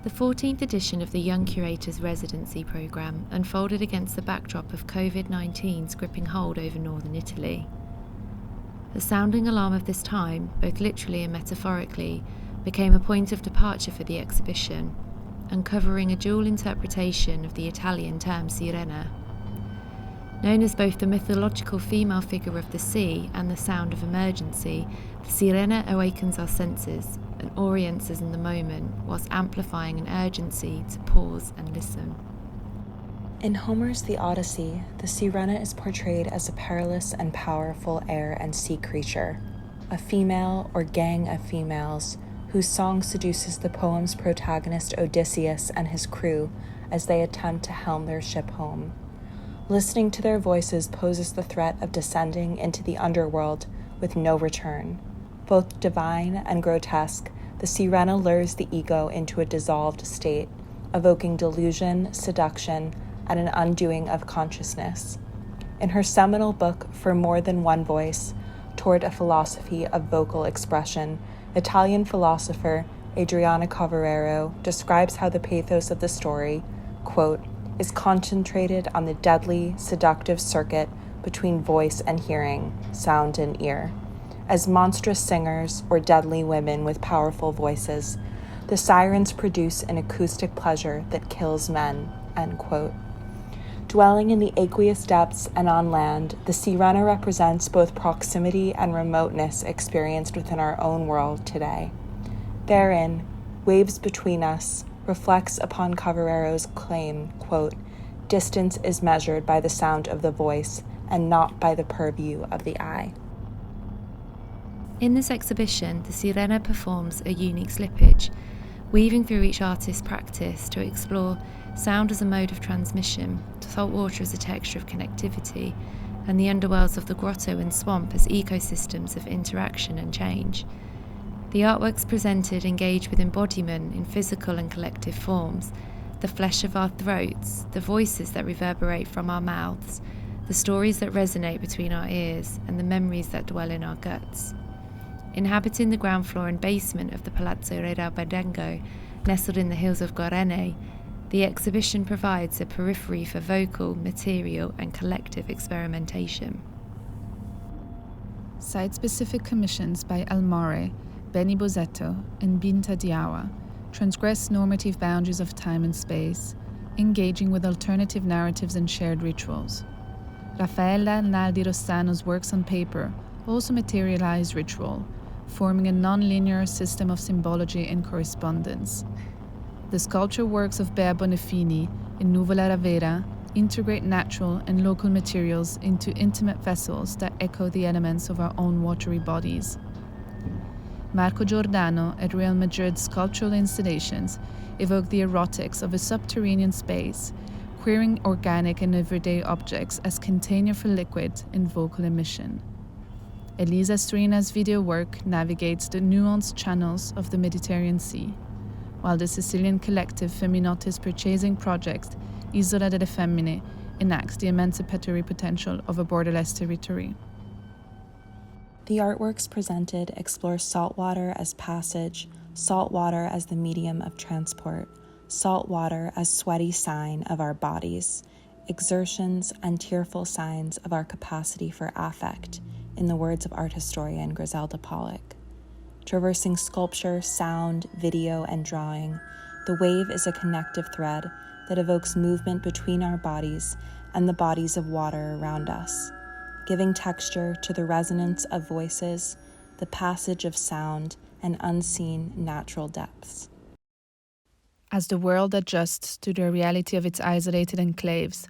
The 14th edition of the Young Curators Residency programme unfolded against the backdrop of COVID-19's gripping hold over northern Italy. The sounding alarm of this time, both literally and metaphorically, became a point of departure for the exhibition, uncovering a dual interpretation of the Italian term sirena. Known as both the mythological female figure of the sea and the sound of emergency, the sirena awakens our senses and orients us in the moment, whilst amplifying an urgency to pause and listen. In Homer's The Odyssey, the sirena is portrayed as a perilous and powerful air and sea creature, a female or gang of females whose song seduces the poem's protagonist Odysseus and his crew as they attempt to helm their ship home. Listening to their voices poses the threat of descending into the underworld with no return. Both divine and grotesque, the sirena lures the ego into a dissolved state, evoking delusion, seduction, and an undoing of consciousness. In her seminal book, For More Than One Voice, Toward a Philosophy of Vocal Expression, Italian philosopher Adriana Coverero describes how the pathos of the story, quote, is concentrated on the deadly, seductive circuit between voice and hearing, sound and ear. As monstrous singers or deadly women with powerful voices, the sirens produce an acoustic pleasure that kills men, end quote. Dwelling in the aqueous depths and on land, the sirena represents both proximity and remoteness experienced within our own world today. Therein, Waves Between Us reflects upon Coverero's claim, quote, distance is measured by the sound of the voice and not by the purview of the eye. In this exhibition, the sirena performs a unique slippage, weaving through each artist's practice to explore sound as a mode of transmission, salt water as a texture of connectivity, and the underworlds of the grotto and swamp as ecosystems of interaction and change. The artworks presented engage with embodiment in physical and collective forms, the flesh of our throats, the voices that reverberate from our mouths, the stories that resonate between our ears, and the memories that dwell in our guts. Inhabiting the ground floor and basement of the Palazzo Re d'Alberdengo, nestled in the hills of Gorene, the exhibition provides a periphery for vocal, material, and collective experimentation. Site-specific commissions by Almore, Benny Bozetto, and Binta Diawa transgress normative boundaries of time and space, engaging with alternative narratives and shared rituals. Raffaella Naldi Rossano's works on paper also materialize ritual, forming a non-linear system of symbology and correspondence. The sculpture works of Bea Bonifini in Nuvola Ravera integrate natural and local materials into intimate vessels that echo the elements of our own watery bodies. Marco Giordano at Real Madrid's sculptural installations evoke the erotics of a subterranean space, queering organic and everyday objects as container for liquid and vocal emission. Elisa Strina's video work navigates the nuanced channels of the Mediterranean Sea, while the Sicilian collective Feminotti's purchasing project Isola delle Femmine enacts the emancipatory potential of a borderless territory. The artworks presented explore saltwater as passage, saltwater as the medium of transport, saltwater as sweaty sign of our bodies, exertions and tearful signs of our capacity for affect, in the words of art historian Griselda Pollock. Traversing sculpture, sound, video, and drawing, the wave is a connective thread that evokes movement between our bodies and the bodies of water around us, giving texture to the resonance of voices, the passage of sound, and unseen natural depths. As the world adjusts to the reality of its isolated enclaves,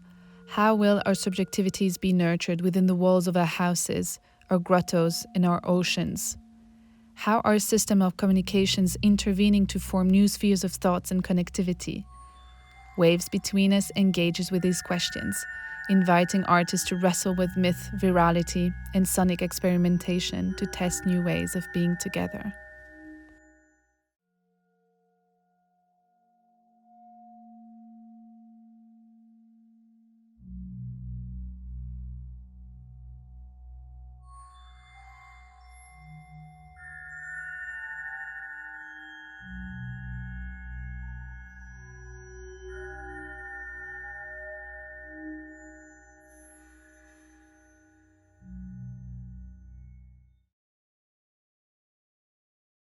how will our subjectivities be nurtured within the walls of our houses, our grottos, and our oceans? How are systems of communications intervening to form new spheres of thoughts and connectivity? Waves Between Us engages with these questions, inviting artists to wrestle with myth, virality, and sonic experimentation to test new ways of being together.